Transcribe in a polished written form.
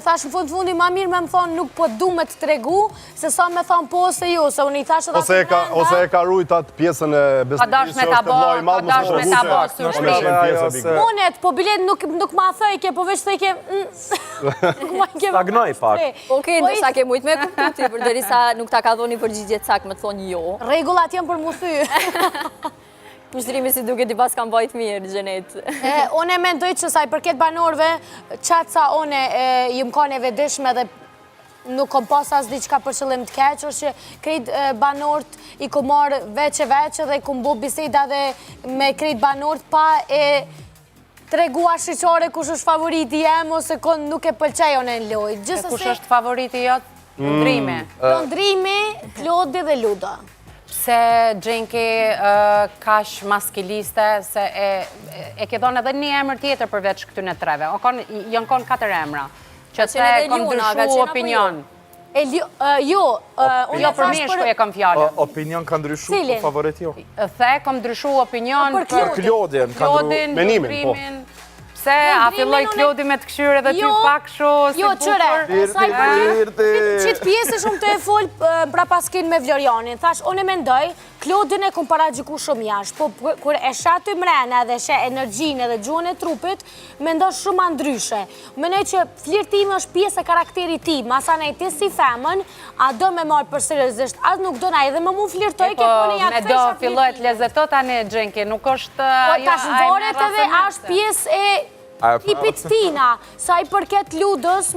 thash në fund fundi ma mirë me më thonë nuk po du me të tregu, se sa me thonë po ose jo, se unë i thash edhe Ose e ka rujtat pjesën e besnikisë që është të mloj madhë Monet, po bilet nuk ma thëjke, po veç thëjke... Stagnoj pak. Okej, ndërsa ke mujt me kuptu ti, për derisa nuk ta ka dhoni përgjigje cak me të thonë jo. Regullat jem për mu thy. Pushtrimi si duke ti pas kam bajt mirë, Gjenet. One mendoj që sa i përket banorve, qatë sa one jëm kone vedishme dhe nuk kom pas as diqka për qëllim të keq, është që krejt banorët i ku marë veqe dhe i ku mbu biseda dhe me krejt banorët pa e tregua shqyqore kush është favoriti jem ose nuk e pëlqej one në loj. Kush është favoriti jotë? Londrimi. Londrimi, Klodi dhe Ludo. Se Gjenki kash maskiliste, se e ke thonë edhe një emër tjetër përveç këtyne treve. Janë konë 4 emra. Që se kom ndryshu opinion. Jo, për mi shku e kom fjallën. Opinion ka ndryshu për favorit jo? The, kom ndryshu opinion për Klodin. Menimin, po. Se, a filloj Klodi me të këshyre dhe ty pak shu, si bukur. Qitë pjesë shumë të e folë pra paskin me Vlorianin. Thash, unë e mendoj, Klodin e kom para gjiku shumë jash, po kër e shatë i mrena dhe she energjin edhe gjuhën e trupit, mendoj shumë andryshe. Menoj që flirtimi është pjesë e karakteri ti, masa ne ti si femën, a do me marë për seriozisht, as nuk do na edhe me mu flirtoj, ke pone ja të fesha flirtimi. Me do fillojt lezetot anë Gjenki, nuk është... Po tash voret edhe është pjesë e tipit tina, sa i përket Ludës,